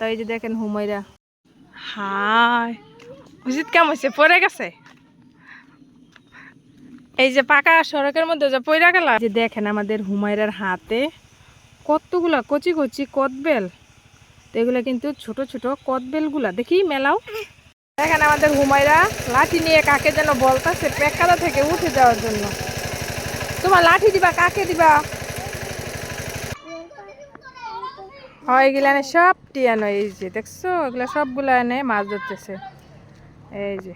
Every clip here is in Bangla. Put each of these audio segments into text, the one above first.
তো এই যে দেখেন হুমায়রা, হাই উচিত কাম হয়েছে, পড়ে গেছে। এই যে পাকা সড়কের মধ্যে যে পড়ে গেল। যে দেখেন আমাদের হুমায়রার হাতে কতগুলা কচি কচি কদবেল। তো এগুলা কিন্তু ছোট ছোট কদবেলগুলা, দেখি মেলাও। দেখেন আমাদের হুমায়রা লাঠি নিয়ে কাকে যেন বলতাছে পেকাদা থেকে উঠে যাওয়ার জন্য। তোমার লাঠি দিবা, কাকে দিবা? হয় এগুলা এনে সব টিয়ানো। এই যে দেখছো এগুলা সবগুলা এনে মাছ ধরতেছে। এই যে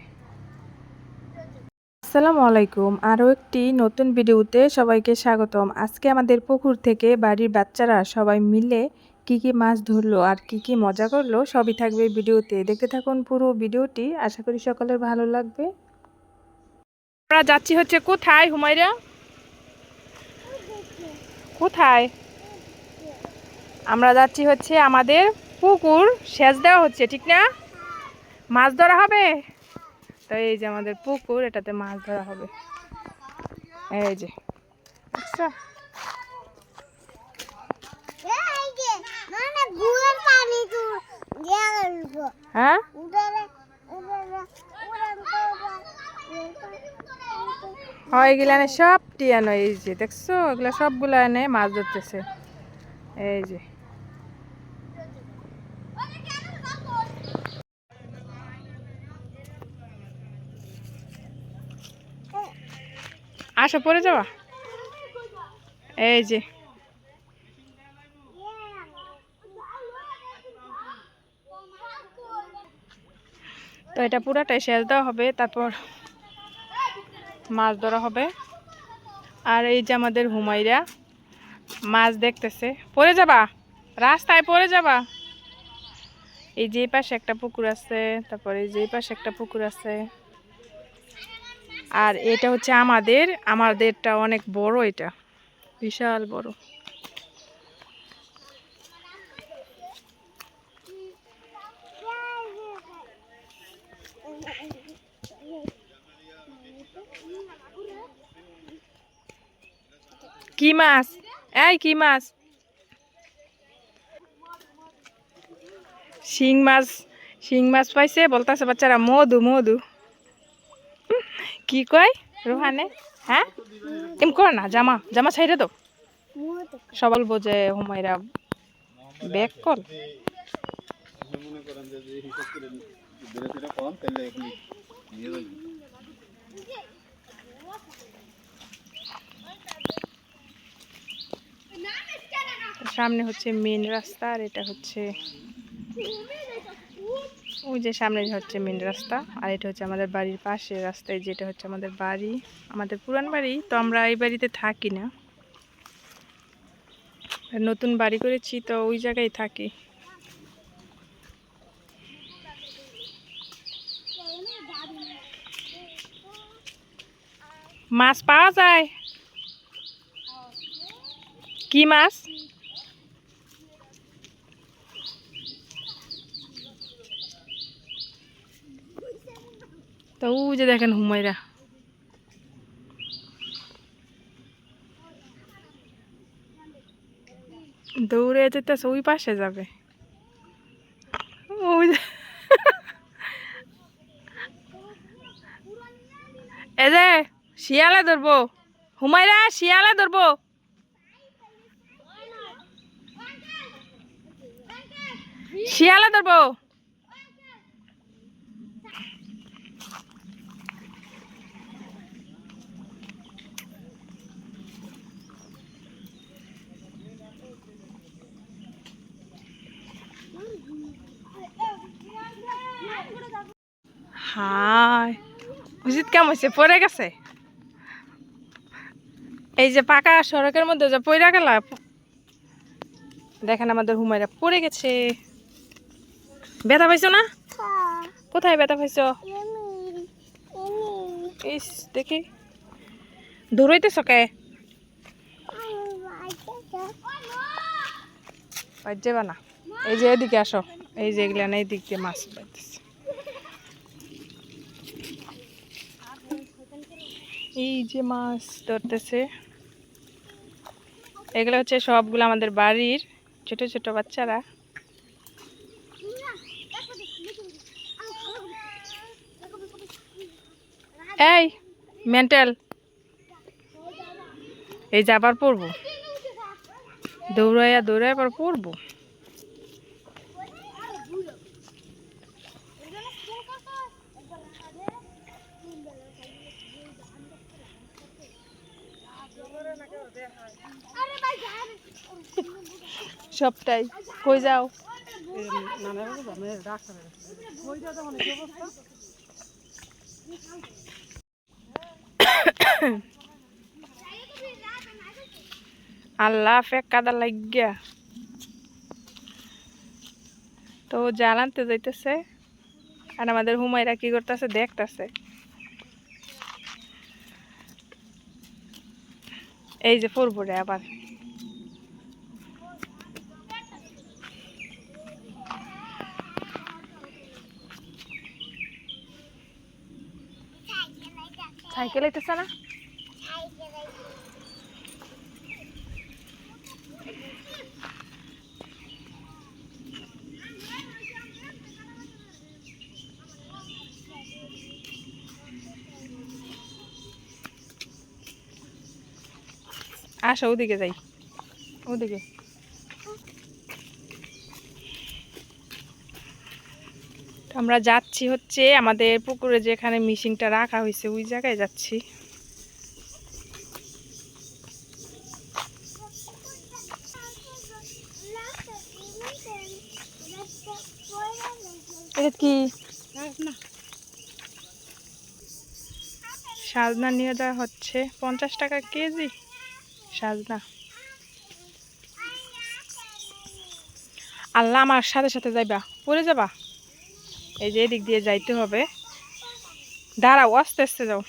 আসসালামু আলাইকুম, আরও একটি নতুন ভিডিওতে সবাইকে স্বাগতম। আজকে আমাদের পুকুর থেকে বাড়ির বাচ্চারা সবাই মিলে কি কি মাছ ধরলো আর কি কি মজা করলো সবই থাকবে ভিডিওতে। দেখতে থাকুন পুরো ভিডিওটি, আশা করি সকলের ভালো লাগবে। আমরা যাচ্ছি হচ্ছে কোথায় হুমায়রা? কোথায়? আমরা যাচ্ছি হচ্ছে আমাদের পুকুর সেচ দেওয়া হচ্ছে, ঠিক না? মাছ ধরা হবে। তো এই যে আমাদের পুকুর, এটাতে মাছ ধরা হবে। এই যে আচ্ছা, হ্যাঁ হয় এগুলা এনে সব টিয়ানো। এই যে দেখছো এগুলা সবগুলা এনে মাছ ধরতেছে। এই যে আসো পরে যাওয়া। এই যে তো এটা পুরাটাই সেচ দেওয়া হবে, তারপর মাছ ধরা হবে। আর এই যে আমাদের হুমায়রা মাছ দেখতেছে। পরে যাবা, রাস্তায় পরে যাবা। এই যে পাশে একটা পুকুর আছে, তারপরে এই যে পাশে একটা পুকুর আছে। আর এটা হচ্ছে আমাদেরটা অনেক বড়, এটা বিশাল বড়। কি মাছ? এই কি মাছ? শিং মাছ। শিং মাছ পাইছে বলতাছে বাচ্চারা মধু মধু। কি কয় রোহানে? হ্যাঁ এম কর না, জামা জামা ছাইরে দাও। সবাই বোঝে হুমায়রা ব্যাক কল। সামনে হচ্ছে মেন রাস্তা, আর এটা হচ্ছে ওই যে সামনে হচ্ছে মেন রাস্তা, আর এটা হচ্ছে আমাদের বাড়ির পাশে রাস্তায়, যেটা হচ্ছে আমাদের বাড়ি, আমাদের পুরান বাড়ি। তো আমরা এই বাড়িতে থাকি না, নতুন বাড়ি করেছি, তো ওই জায়গায় থাকি। মাছ পাওয়া যায়? কি মাছ? তো ওই যে দেখেন হুমায়রা দৌড়ে যেতেছে, ওই পাশে যাবে। ওই এই যে শিয়ালে ধরবো, হুমায়রা শিয়ালে ধরবো, শিয়ালে ধরবো। হাই উচিত কাম হয়েছে, পড়ে গেছে। এই যে পাকা সড়কের মধ্যে যে পড়ে গেল। দেখেন আমাদের হুমায়রা পড়ে গেছে। ব্যথা পাইছো না? কোথায় ব্যথা পাইছো? ইস দেখি দৌড়াইতেছ কে? যাবা না, এই যে এদিকে আসো। এই যে এগুলা না, এই দিক দিয়ে মাছ পাইতেছে। এই যে মাছ ধরতেছে, এগুলো হচ্ছে সবগুলো আমাদের বাড়ির ছোট ছোট বাচ্চারা। এই মেন্টাল, এই যে আবার পড়বো, দৌড়াইয়া দৌড়াইয়া আবার পড়বো। সবটাই কই যাও? আল্লাহ ফেক কাদা লাগিয়া তো জাল আনতে যাইতেছে, আর আমাদের হুমায়রা কি করতেছে দেখতেছে। এই যে পড়বো রে আবার। সাইকেল আইতেছে না? আসো ওদিকে যাই, ওদিকে। আমরা যাচ্ছি হচ্ছে আমাদের পুকুরে যেখানে মিশিংটা রাখা হয়েছে ওই জায়গায় যাচ্ছি। এটা কি সাজনা নিয়ে যাওয়া হচ্ছে 50 টাকা কেজি সাজনা। আল্লাহ আমার সাথে সাথে যাইবা, পড়ে যাবা। এই যে এদিক দিয়ে যাইতে হবে, দাঁড়াও আস্তে আস্তে যাও।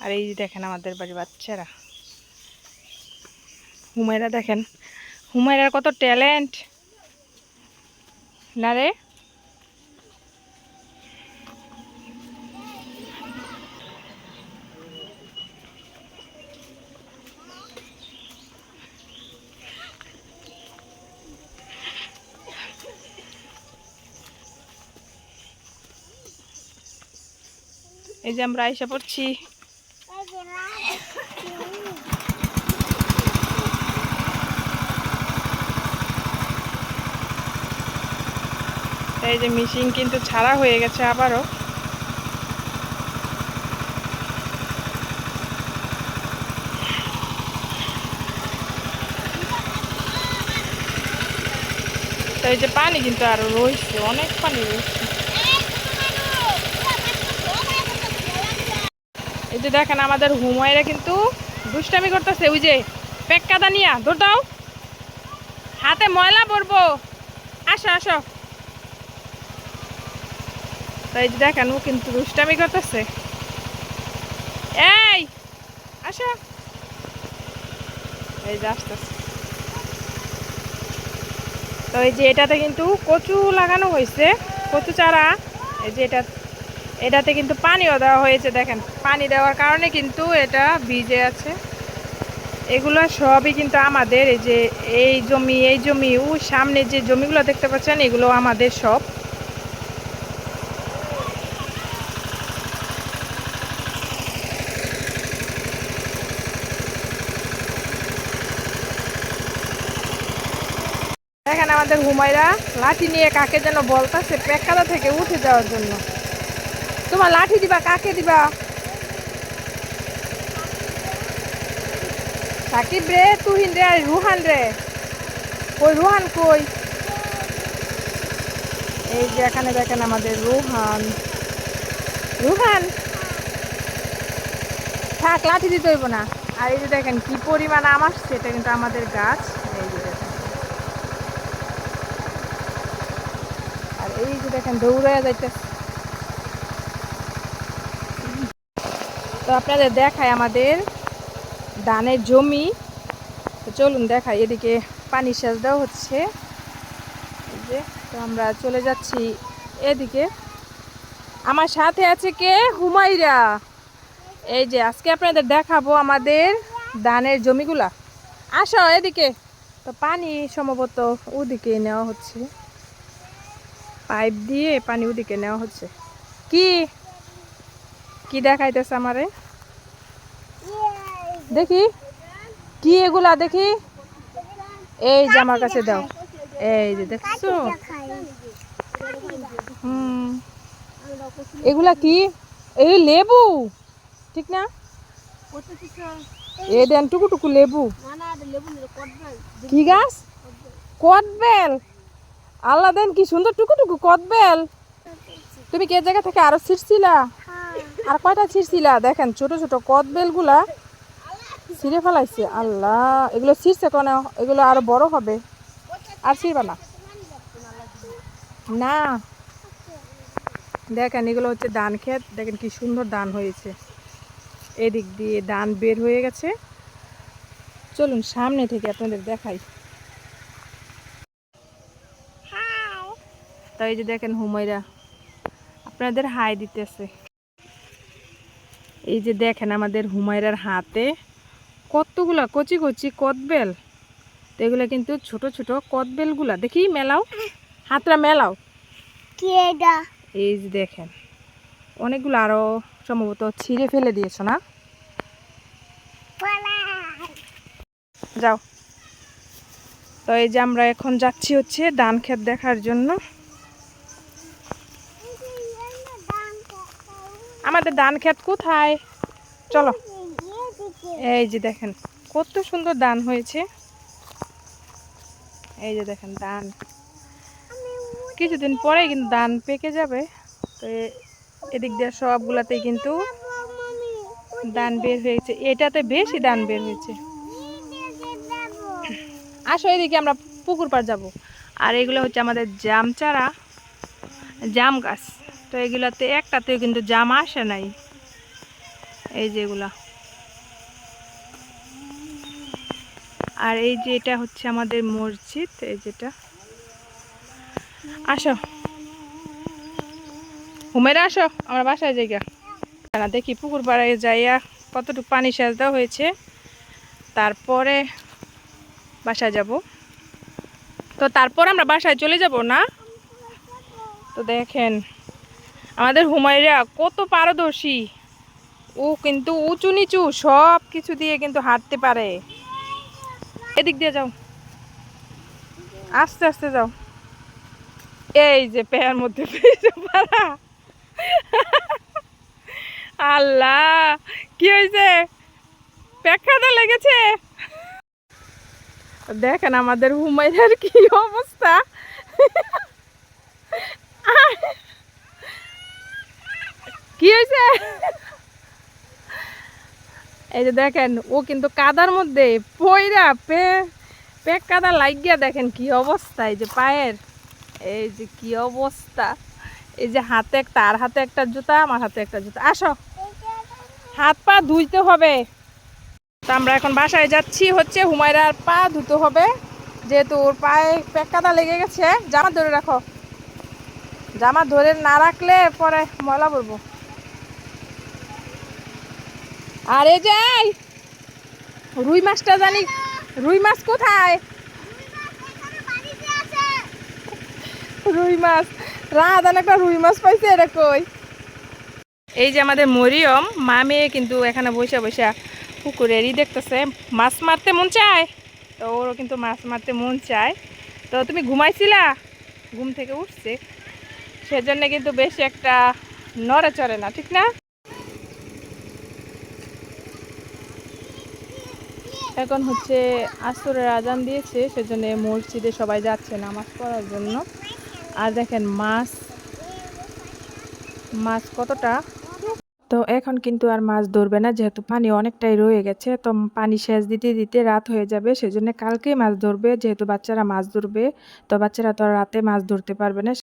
আর এই যে দেখেন আমাদের বাড়ির বাচ্চারা, হুমায়রা দেখেন, হুমায়রার কত ট্যালেন্ট না রে। এই যে আমরা আইসা পড়ছি। এই যে মিশিং কিন্তু ছাড়া হয়ে গেছে আবারও। তো এই যে পানি কিন্তু আরো রয়েছে, অনেক পানি রয়েছে। এই যে দেখেন আমাদের হুমায়রা কিন্তু দুষ্টামি করতেছে, ওই যে পেক কাদা নিয়া দৌড় দাও, হাতে ময়লা পড়বো। আসো আসো। তো এই যে দেখেন ও কিন্তু দুষ্টামি করতেছে। এই আসো, এই যে আসতেছে। তো এই যে এটাতে কিন্তু কচু লাগানো হয়েছে, কচু চারা। এই যে এটাতে কিন্তু পানিও দেওয়া হয়েছে, দেখেন পানি দেওয়ার কারণে কিন্তু এটা ভিজে আছে। এগুলো সবই কিন্তু আমাদের। এই যে এই জমি ও সামনে যে জমিগুলো দেখতে পাচ্ছেন এগুলো আমাদের সব। দেখেন আমাদের হুমায়রা লাঠি নিয়ে কাকে যেন বলতেছে পেকাদা থেকে উঠে যাওয়ার জন্য। তোমার লাঠি দিবা কাকে দিবা? সাকিব রে, তুহিন রে, আর রুহান রে। কই রুহান কই? এই যে এখানে দেখেন আমাদের রুহান। রুহান থাক, লাঠি দিতে হইব না। আর এই যে দেখেন কি পরিমাণ আম আসছে, এটা কিন্তু আমাদের গাছ। এই যে দেখেন, আর এই যে দেখেন দৌড়াইয়া যাইতেছে। তো আপনাদের দেখায় আমাদের ধানের জমি। তো চলুন দেখাই, এদিকে পানি সেচ দেওয়া হচ্ছে। এই যে তো আমরা চলে যাচ্ছি এদিকে। আমার সাথে আছে কে? হুমায়রা। এই যে আজকে আপনাদের দেখাবো আমাদের ধানের জমিগুলা। আসো এদিকে। তো পানি সম্ভবত ওদিকে নেওয়া হচ্ছে, পাইপ দিয়ে পানি ওদিকে নেওয়া হচ্ছে। কি কি দেখাইতেছে আমারে? দেখি কি এগুলা, দেখি। এই যে আমার কাছে দাও। এই যে দেখছো? এগুলা কি? এই লেবু, ঠিক না? এই দেন টুকু টুকু লেবু। কি গাছ? কদবেল। আল্লাহ দেন কি সুন্দর টুকু টুকু কদবেল। তুমি কে জায়গা থেকে আরো ছিঁড়ছিলা? আর কয়টা ছিঁড়ছিলা? দেখেন ছোট ছোট কদবেল গুলা ছিঁড়ে ফেলাইছে। আল্লাহ, এগুলো ছিঁড়ছে কেন? এগুলো আরো বড় হবে। আর ছিঁড়বা না। না, দেখেন এগুলো হচ্ছে ধান ক্ষেত। দেখেন কি সুন্দর ধান হয়েছে। এদিক দিয়ে ধান বের হয়ে গেছে। চলুন সামনে থেকে আপনাদের দেখাই। তো এই যে দেখেন হুমায়রা আপনাদের হাই দিতেছে। এই যে দেখেন আমাদের হুমায়রার হাতে কতগুলা কচি কচি কদবেল। তো এগুলো কিন্তু ছোট ছোট কদবেলগুলা, দেখি মেলাও, হাতটা মেলাও। এই যে দেখেন অনেকগুলো, আরো সম্ভবত ছিঁড়ে ফেলে দিয়েছো না? যাও। তো এই যে আমরা এখন যাচ্ছি হচ্ছে ধান ক্ষেত দেখার জন্য। আমাদের ধান ক্ষেত কোথায়? চলো। এই যে দেখেন কত সুন্দর ধান হয়েছে। এই যে দেখেন ধান, কিছুদিন পরে কিন্তু ধান পেকে যাবে। তো এদিক দিয়ে সবগুলাতেই কিন্তু ধান বের হয়েছে। এটাতে বেশি ধান বের হয়েছে। আসো এদিকে, আমরা পুকুর পাড় যাব। আর এগুলো হচ্ছে আমাদের জাম চারা, জাম গাছ। তো এগুলাতে একটাতেও কিন্তু জাম আসে নাই। এই যে এগুলা। আর এই যে এটা হচ্ছে আমাদের মসজিদ। এই যেটা, আসো হুমেরা আসো, আমরা বাসায় যাইগা। দেখি পুকুর পাড়ায় যাইয়া কতটুকু পানি সেচ দেওয়া হয়েছে, তারপরে বাসায় যাব। তো তারপর আমরা বাসায় চলে যাব না? তো দেখেন আমাদের হুমায়রা কত পারদর্শী। ও কিন্তু উঁচু নিচু সব কিছু দিয়ে কিন্তু হাঁটতে পারে। এদিক দিয়ে যাও, আস্তে আস্তে যাও। এই যে পেয়ার মধ্যে পারা। আল্লাহ, কি হয়েছে? পেখাদা লেগেছে। দেখেন আমাদের হুমায়রার কি অবস্থা। কি হয়েছে? এই যে দেখেন ও কিন্তু কাদার মধ্যে পইরা পেক কাদা লাগিয়া, দেখেন কি অবস্থা। এই যে পায়ের, এই যে কি অবস্থা। এই যে হাতে একটা, আর হাতে একটা জুতা, আমার হাতে একটা জুতা। আসো, হাত পা ধুইতে হবে। তো আমরা এখন বাসায় যাচ্ছি হচ্ছে হুমায়রার পা ধুতে হবে, যেহেতু ওর পায়ে পেক কাদা লেগে গেছে। জামা ধরে রাখো, জামা ধরে না রাখলে পরে ময়লা পড়বো। আর এই যে রুই মাছটা জানি, রুই মাছ কোথায়? রুই মাছ, রাধান একটা রুই মাছ পাইছে, এটা কই? এই যে আমাদের মরিয়ম মা মেয়ে কিন্তু এখানে বসে বসে পুকুরেরই দেখতেছে। মাছ মারতে মন চায়, তো ওরও কিন্তু মাছ মারতে মন চায়। তো তুমি ঘুমাইছিলা, ঘুম থেকে উঠছে, সেজন্য কিন্তু বেশি একটা নড়ে চড়ে না, ঠিক না? এখন হচ্ছে আসরের আজান দিয়েছে, সেজন্য মসজিদে সবাই যাচ্ছে নামাজ পড়ার জন্য। আর দেখেন মাছ, মাছ কতটা। তো এখন কিন্তু আর মাছ ধরবে না, যেহেতু পানি অনেকটাই রয়ে গেছে। তো পানি সেচ দিতে দিতে রাত হয়ে যাবে, সেজন্য কালকেই মাছ ধরবে। যেহেতু বাচ্চারা মাছ ধরবে, তো বাচ্চারা তো আর রাতে মাছ ধরতে পারবে না।